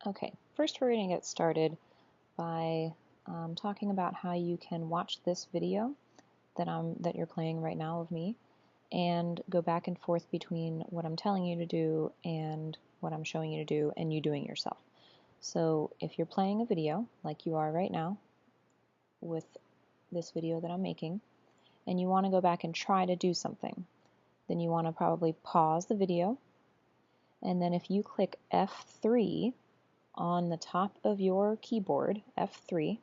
Okay, first we're going to get started by talking about how you can watch this video that you're playing right now of me and go back and forth between what I'm telling you to do and what I'm showing you to do and you doing yourself. So if you're playing a video like you are right now with this video that I'm making and you want to go back and try to do something, then you want to probably pause the video, and then if you click F3 on the top of your keyboard, F3,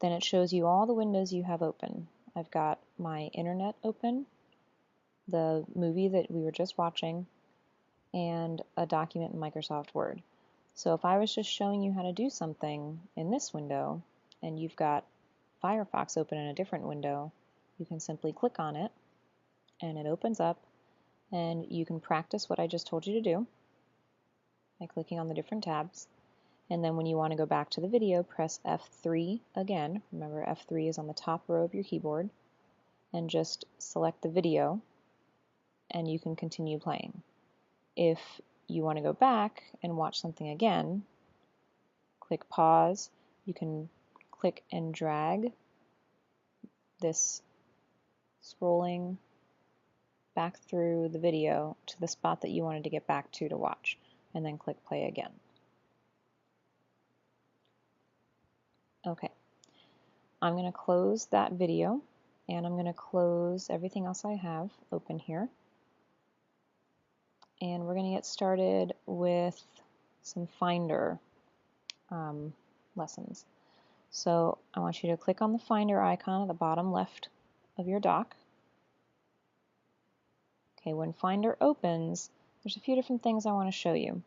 then it shows you all the windows you have open. I've got my internet open, the movie that we were just watching, and a document in Microsoft Word. So if I was just showing you how to do something in this window, and you've got Firefox open in a different window, you can simply click on it, and it opens up, and you can practice what I just told you to do by clicking on the different tabs. And then when you want to go back to the video, press F3 again. Remember, F3 is on the top row of your keyboard. And just select the video, and you can continue playing. If you want to go back and watch something again, click pause. You can click and drag this scrolling back through the video to the spot that you wanted to get back to watch, and then click play again. Okay, I'm going to close that video, and I'm going to close everything else I have open here. And we're going to get started with some Finder lessons. So I want you to click on the Finder icon at the bottom left of your dock. Okay, when Finder opens, there's a few different things I want to show you.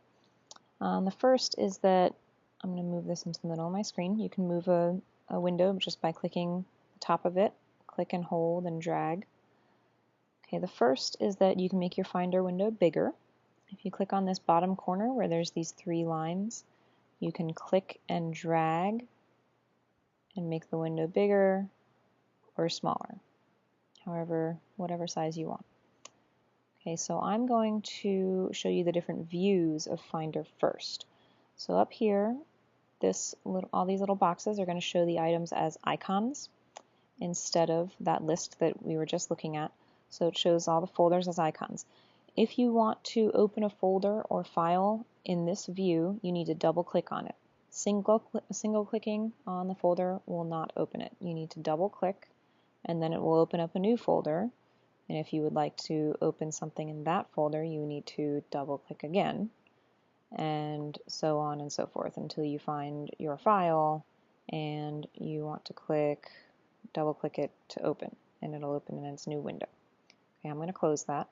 The first is that I'm going to move this into the middle of my screen. You can move a window just by clicking the top of it. Click and hold and drag. Okay, the first is that you can make your Finder window bigger. If you click on this bottom corner where there's these three lines, you can click and drag and make the window bigger or smaller, however, whatever size you want. Okay, so I'm going to show you the different views of Finder first. So up here, all these little boxes are going to show the items as icons instead of that list that we were just looking at. So it shows all the folders as icons. If you want to open a folder or file in this view, you need to double click on it. Single clicking on the folder will not open it. You need to double click, and then it will open up a new folder. And if you would like to open something in that folder, you need to double click again, and so on and so forth until you find your file and you want to double click it to open, and it'll open in its new window. Okay, I'm going to close that.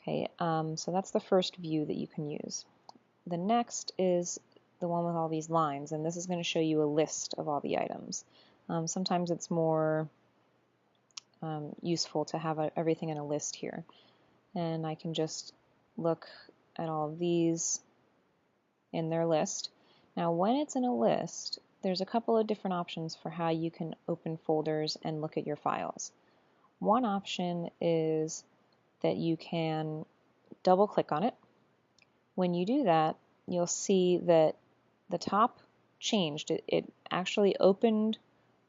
Okay, so that's the first view that you can use. The next is the one with all these lines, and this is going to show you a list of all the items. Sometimes it's more useful to have everything in a list here. And I can just look at all of these in their list. Now when it's in a list, there's a couple of different options for how you can open folders and look at your files. One option is that you can double click on it. When you do that, you'll see that the top changed. It actually opened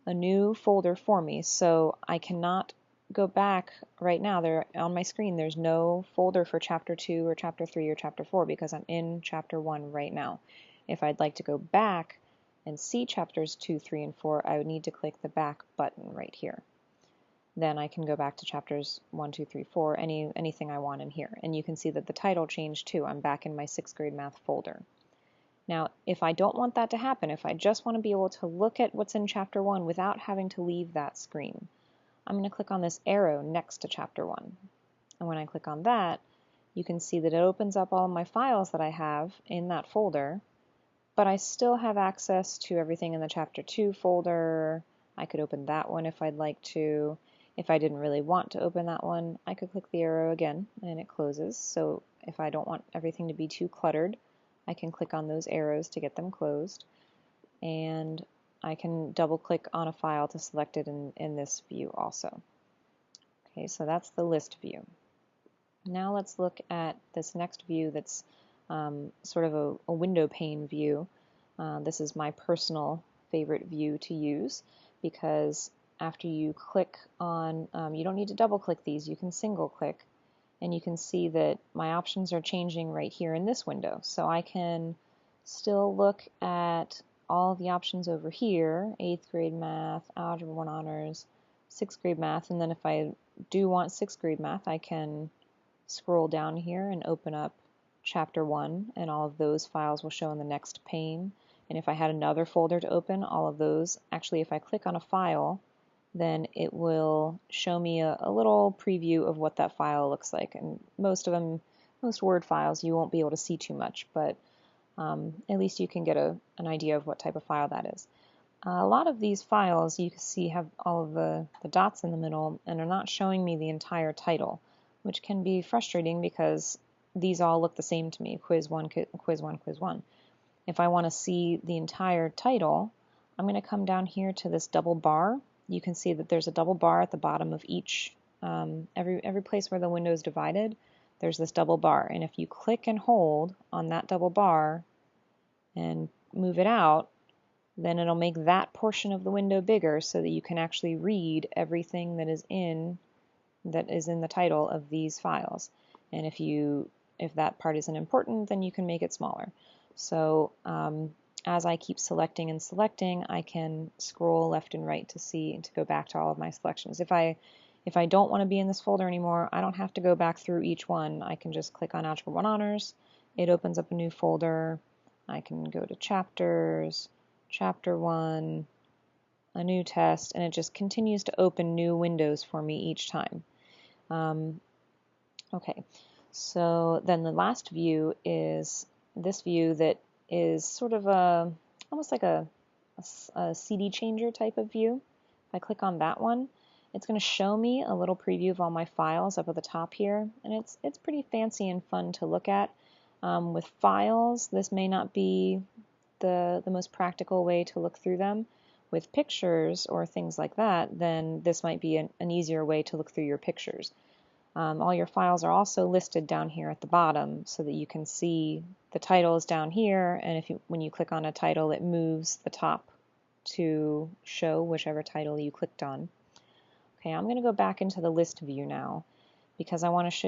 a new folder for me, so I cannot go back right now. There on my screen there's no folder for chapter 2 or chapter 3 or chapter 4 because I'm in chapter 1 right now. If I'd like to go back and see chapters 2, 3, and 4, I would need to click the back button right here. Then I can go back to chapters 1, 2, 3, 4, anything I want in here. And you can see that the title changed too. I'm back in my 6th grade math folder. Now, if I don't want that to happen, if I just want to be able to look at what's in chapter 1 without having to leave that screen, I'm going to click on this arrow next to chapter 1. And when I click on that, you can see that it opens up all of my files that I have in that folder, but I still have access to everything in the chapter 2 folder. I could open that one if I'd like to. If I didn't really want to open that one, I could click the arrow again and it closes. So if I don't want everything to be too cluttered, I can click on those arrows to get them closed, and I can double click on a file to select it in this view also. Okay, so that's the list view. Now let's look at this next view that's sort of a window pane view. This is my personal favorite view to use because after you click on, you don't need to double click these, you can single click, and you can see that my options are changing right here in this window. So I can still look at all the options over here, 8th grade math, Algebra 1 honors, 6th grade math, and then if I do want 6th grade math, I can scroll down here and open up Chapter 1, and all of those files will show in the next pane. And if I had another folder to open, all of those, actually if I click on a file, then it will show me a little preview of what that file looks like. And most of them, most Word files, you won't be able to see too much, but at least you can get an idea of what type of file that is. A lot of these files you can see have all of the dots in the middle and are not showing me the entire title, which can be frustrating because these all look the same to me, quiz 1, quiz 1, quiz 1. If I want to see the entire title, I'm going to come down here to this double bar. You can see that there's a double bar at the bottom of each, every place where the window is divided, there's this double bar. And if you click and hold on that double bar and move it out, then it'll make that portion of the window bigger so that you can actually read everything that is in the title of these files. And if that part isn't important, then you can make it smaller. So as I keep selecting and selecting, I can scroll left and right to go back to all of my selections. If I don't want to be in this folder anymore, I don't have to go back through each one. I can just click on Algebra 1 Honors. It opens up a new folder. I can go to Chapters, Chapter 1, a new test, and it just continues to open new windows for me each time. Okay, so then the last view is this view that is sort of almost like a CD changer type of view. If I click on that one, it's going to show me a little preview of all my files up at the top here, and it's pretty fancy and fun to look at. With files, this may not be the most practical way to look through them. With pictures or things like that, then this might be an easier way to look through your pictures. All your files are also listed down here at the bottom so that you can see the titles down here, and when you click on a title, it moves the top to show whichever title you clicked on. Okay, I'm going to go back into the list view now because I want to show